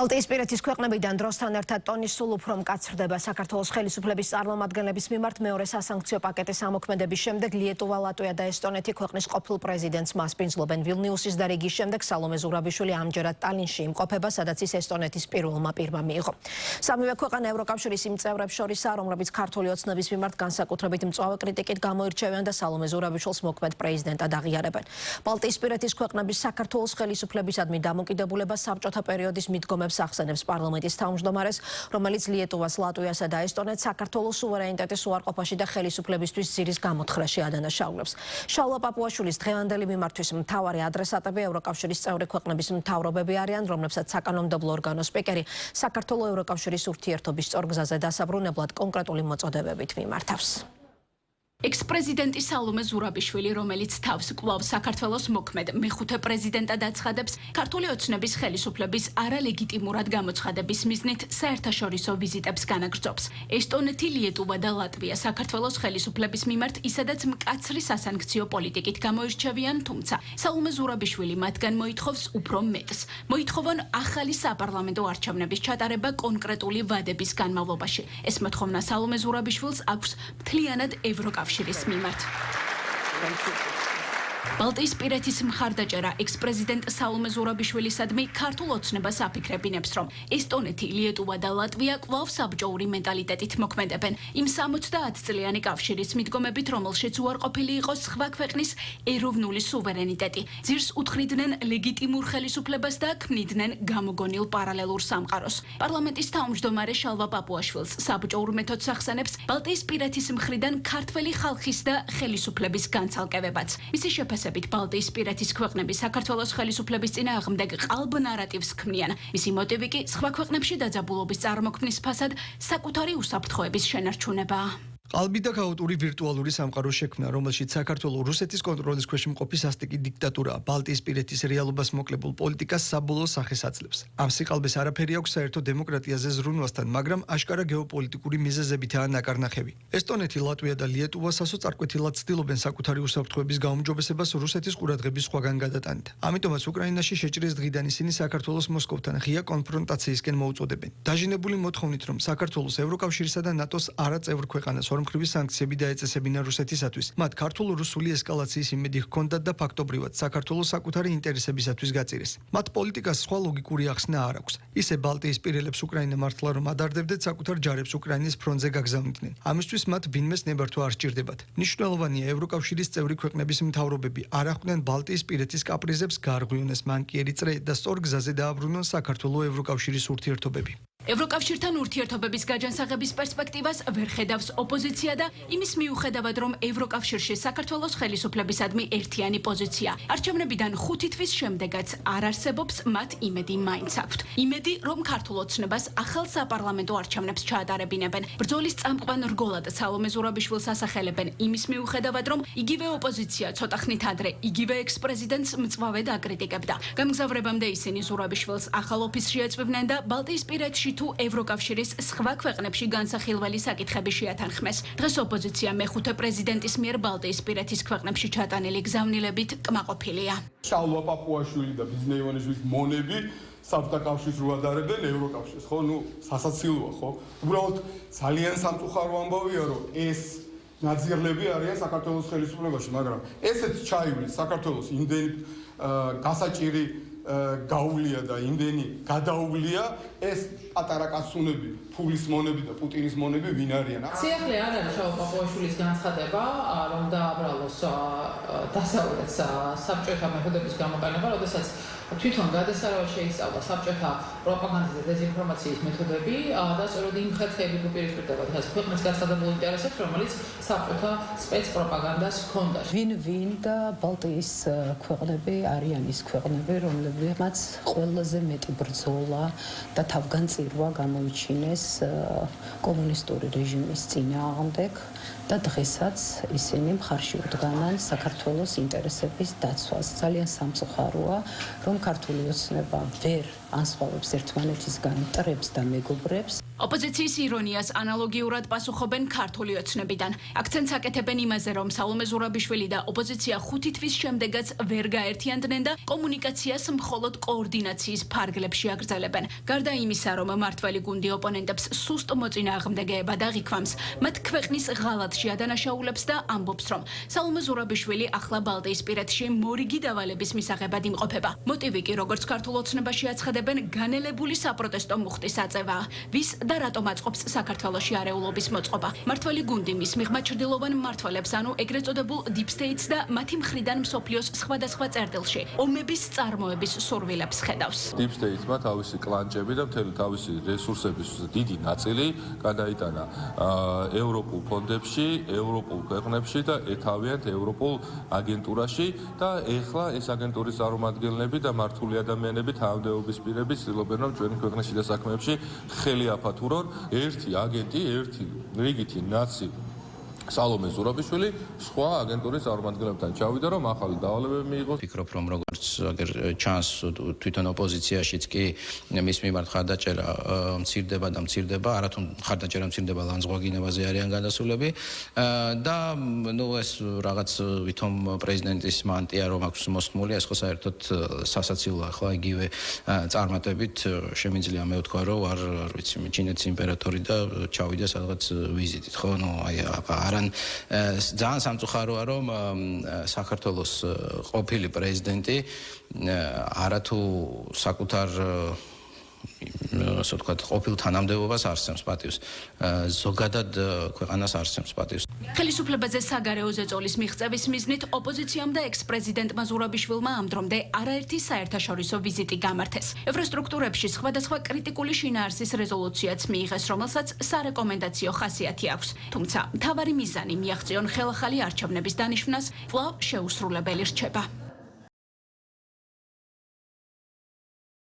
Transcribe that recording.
ბალტიისპირეთის ქვეყნებიდან დროსთან ერთად ტონის სულ უფრო მკაცრდება საქართველოს ხელისუფლების წარმომადგენლების მიმართ მეორე სასანქციო პაკეტის ამოქმედების შემდეგ ლიეტუვა, ლატვია და ესტონეთი ქვეყნის ყოფილ პრეზიდენტს მასპინძლობენ. ვილნიუსის და რიგის შემდეგ სალომე ზურაბიშვილი ამჯერად ტალინში იმყოფება, სადაც ის ესტონეთის პირველმა პირმა მიიღო. სამივე ქვეყანა ევროკავშირის იმ წევრებს შორისაა, რომლებიც ქართული ოცნების მიმართ განსაკუთრებით მწვავე კრიტიკით გამოირჩევიან და სალომე ზურაბიშვილს მოქმედ პრეზიდენტად აღიარებენ. ბალტიისპირეთის ქვეყნების საქართველოს ხელისუფლებისადმი დამოკიდებულება საბჭოთა პერიოდის მიდგომებს ახსენებს პარლამენტის თავმჯდომარეს, რომელიც ლიეტუვას, ლატვიასა და ესტონეთს საქართველოს სუვერენიტეტის უარყოფაში და ხელისუფლებისთვის ძირის გამოთხრაში ადანაშაულებს. შალვა პაპუაშვილის დღევანდელი მიმართვის მთავარი ადრესატები ევროკავშირის წევრი ქვეყნების მთავრობები არიან, რომლებსაც საკანონმდებლო ორგანოს სპიკერი საქართველოს ევროკავშირის ურთიერთობის სწორგზაზე დასაბრუნებლად კონკრეტული მოწოდებებით მიმართავს. ექს-პრეზიდენტი სალომე ზურაბიშვილი, რომელიც თავს კვლავ საქართველოს მოქმედ მეხუთე პრეზიდენტად აცხადებს, ქართული ოცნების ხელისუფლების არალეგიტიმურად გამოცხადების მიზნით საერთაშორისო ვიზიტებს განაგრძობს. ესტონეთი, ლიეტუვა და ლატვია საქართველოს ხელისუფლების მიმართ ისედაც მკაცრი სასანქციო პოლიტიკით გამოირჩევიან, თუმცა სალომე ზურაბიშვილი მათგან მოითხოვს უფრო მეტს. მოითხოვონ ახალი საპარლამენტო არჩევნების ჩატარება კონკრეტული ვადების განმავლობაში. ეს მოთხოვნა სალომე ზურაბიშვილს აქვს მთლიანად ევროკავშირის მიმართ. ბალტიისპირეთის მხარდაჭერა ექს-პრეზიდენტ სალომე ზურაბიშვილისადმი ქართულ ოცნებას აფიქრებინებს, რომ ესტონეთი, ლიეტუვა და ლატვია კვლავ საბჭოური მენტალიტეტით მოქმედებენ. იმ 70 წლიანი კავშირის მიდგომებით, რომელშიც უარყოფილი იყო სხვა ქვეყნის ეროვნული სუვერენიტეტი. ძირს უთხრიდნენ ლეგიტიმურ ხელისუფლებას და ქმნიდნენ გამოგონილ პარალელურ სამყაროს. პარლამენტის თავმჯდომარე შალვა პაპუაშვილს საბჭოურ მეთოდს ახსენებს ბალტიისპირეთის მხრიდან ქართველი ხალხის და ხელისუფლების განცალკევებაც. მისი შეფასებით ბალტიისპირეთის ქვეყნები საქართველოს ხელისუფლების წინააღმდეგ ყალბ ნარატივს ქმნიან. მისი მოტივი კი სხვა ქვეყნებში დაძაბულობის წარმოქმნის ფასად საკუთარი უსაფრთხოების შენარჩუნებაა. ყალბი და ქაოტური ვირტუალური სამყაროს შექმნა, რომელშიც საქართველოს რუსეთის კონტროლის ქვეშ მყოფი სასტიკი დიქტატურა ბალტიისპირეთის რეალობას მოკლებულ პოლიტიკას საბოლოო სახეს აძლევს. ამ სიყალბეს არაფერი აქვს საერთო დემოკრატიაზე ზრუნვასთან, მაგრამ აშკარა გეოპოლიტიკური მიზეზებითაა ნაკარნახევი. ესტონეთი, ლატვია და ლიეტუვა სასოწარკვეთილად ცდილობენ საკუთარი უსაფრთხოების გაუმჯობესებას რუსეთის ყურადღების სხვაგან გადატანით. ამიტომაც უკრაინაში შეჭრის დღიდან ისინი საქართველოს მოსკოვთან ღია კონფრონტაციისკენ მოუწოდებენ. დაჟინებული მოთხოვნით, რომ საქართველოს ევროკავშირისა და ნატოს არაწევრ ქვეყანას ორმხრივი სანქციები დაეწესებინა რუსეთისათვის, მათ ქართულ-რუსული ესკალაციის იმედი ჰქონდათ და ფაქტობრივად საქართველოს საკუთარი ინტერესებისათვის გაწირეს. მათ პოლიტიკას სხვა ლოგიკური ახსნა არ აქვს. ისე ბალტიისპირელებს უკრაინა მართლა რომ ადარდებდეთ, საკუთარ ჯარებს უკრაინის ფრონტზე გაგზავნიდნენ. ამისთვის მათ ვინმეს ნებართვა არ სჭირდებათ. მნიშვნელოვანია ევროკავშირის წევრი ქვეყნების მთავრობები არ ახვდნენ ბალტიისპირეთის კაპრიზებს, გაარღვივნეს მანკიერი წრე და სწორ გზაზე დააბრუნონ საქართველოს ევროკავშირის ურთიერთობები. ევროკავშირთან ურთიერთობების გაჯანსაღების პერსპექტივას ვერ ხედავს ოპოზიცია და იმის მიუხედავად, რომ ევროკავშირში საქართველოს ხელისუფლებისადმი ერთიანი პოზიცია. არჩევნებიდან 5 თვის შემდეგაც არ არსებობს, მათ იმედი მაინც აქვთ. იმედი, რომ ქართულ ოცნებას ახალ საპარლამენტო არჩევნებს ჩაატარებინებენ. ბრძოლის წამყვან რგოლად სალომე ზურაბიშვილს ასახელებენ იმის მიუხედავად, რომ იგივე ოპოზიცია ცოტა ხნით ადრე იგივე ექს-პრეზიდენტს მწვავედ აკრიტიკებდა. გამგზავრებამდე ისინი ზურაბიშვილს ახალ ოფისში ეწვივნენ და ბალტიისპირეთში თუ ევროკავშირის სხვა ქვეყნებში განსახილველი საკითხები შეათანხმეს. დღეს ოპოზიცია მეხუთე პრეზიდენტის მიერ ბალტიისპირეთის ქვეყნებში ჩატანილი გზავნილებით კმაყოფილია. შალვა პაპუაშვილი და ბიზნე ივანიშვილის მონები საბჭოთა კავშირს რო ადარებდნენ ევროკავშირს, ხო? სასაცილოა, ხო? უბრალოდ ძალიან სამწუხარო ამბავია, რომ ეს ნაძიებლები არიან საქართველოს ხელისუფლებაში, მაგრამ ესეც ჩაივლის საქართველოს იმდენი გასაჭირი გაუვლია და იმდენი გადაუვლია, ეს პატარა კაცუნები, ფულის მონები და პუტინის მონები ვინ არიან? სიახლე არ არის შალვა პაპუაშვილის განცხადება, რომ დააბრალოს დასავლეთ საბჭოთა მეთოდების გამოყენება, როდესაც თვითონ გადასარავად შეისწავლა საბჭოთა პროპაგანდის და დეზინფორმაციის მეთოდები და სწორედ იმ ხერხებით უპირისპირდება დღეს ქვეყნის გაცხადებულ ინტერესებს, რომელიც საბჭოთა სპეცპროპაგანდას ჰქონდა. ვინ და ბალტიის ქვეყნები არიან ის ქვეყნები, რომლებმაც ყველაზე მეტი ბრძოლა და თავგანწირვა გამოიჩინეს კომუნისტური რეჟიმის წინააღმდეგ და დღესაც ისინი მხარში უდგანან საქართველოს ინტერესების დაცვას. ძალიან სამწუხაროა, რომ ქართული ოცნება ვერ ანსხვავებს ერთმანეთისგან მტრებს და მეგობრებს. ოპოზიციის ირონიას ანალოგიურად პასუხობენ ქართული ოცნებიდან. აქცენტს აკეთებენ იმაზე, რომ სალომე ზურაბიშვილი და ოპოზიცია 5 თვის შემდეგაც ვერ გაერთიანდნენ და კომუნიკაციას მხოლოდ კოორდინაციის ფარგლებში აგრძელებენ. გარდა იმისა, რომ მმართველი გუნდი ოპონენტებს სუსტ მოწინააღმდეგეებად აღიქვამს, მათ ქვეყნის ღალატში ადანაშაულებს და ამბობს, რომ სალომე ზურაბიშვილი ახლა ბალტიისპირეთში მორიგი დავალების მისაღებად იმყოფება. მოტივი კი, როგორც ქართულ ოცნებაში აცხადებენ, განელებული საპროტესტო მუხტის აწევაა. ვის და რატომ აწყობს საქართველოში არეულობის მოწყობა? მმართველი გუნდი მის მიღმა ჩრდილოვან მმართველებს, ანუ ეგრეთ წოდებულ Deep States და მათი მხრიდან მსოფლიოს სხვადასხვა წერტილში ომების წარმოების სურვილებს ხედავს. Deep States-მა თავისი კლანჭები და მთელი თავისი რესურსების დიდი ნაწილი გადაიტანა ევროპულ ფონდებში, ევროპულ ქვეყნებში და თავიანთ ევროპულ აგენტურაში და ეხლა ეს აგენტურის წარმომადგენლები და მართული ადამიანები თანამდებობის პირები ცდილობენ რომ ჩვენი ქვეყნის შიდა საქმეებში ხელი აფათურონ. ერთი აგენტი, ერთი რიგითი ნაცი სალომე ზურაბიშვილი სხვა აგენტურის წარმომადგენლებთან ჩავიდა რომ ახალი დავალებები მიიღოს. ვფიქრობ რომ როგორც აგერ ჩანს თვითონ ოპოზიციაშიც კი მის მიმართ ხარდაჭერა მცირდება და მცირდება, არათუ ხარდაჭერა მცირდება ლანძღვაგინებაზე არიან გადასულები და ნუ ეს რაღაც ვითომ პრეზიდენტის მანტია რომ აქვს მოსხმული, ეს ხო საერთოდ სასაცილოა ახლა იგივე წარმატებით შემიძლია მე ვთქვა რომ არ ვიცი ჩინეთის იმპერატორი და ჩავიდა სადღაც ვიზიტით, ხო, ნუ აი ძალიან სამწუხაროა რომ საქართველოს ყოფილი პრეზიდენტი არათუ საკუთარ ასე ვთქვათ ყოფილ თანამდებობას არსებს პატივს ზოგადად ქვეყანას არსებს პატივს. ხელისუფლებაზე საგარეო ზეწოლის მიღწევის მიზნით ოპოზიციამ და ექს-პრეზიდენტმა ზურაბიშვილმა ამ დრომდე არაერთი საერთაშორისო ვიზიტი გამართეს. ევროსტრუქტურებში სხვადასხვა კრიტიკული შინაარსის რეზოლუციაც მიიღეს, რომელსაც სარეკომენდაციო ხასიათი აქვს. თუმცა მთავარი მიზანი მიაღწიონ ხელახალი არჩევნების დანიშვნას კვლავ შეუსრულებელი რჩება.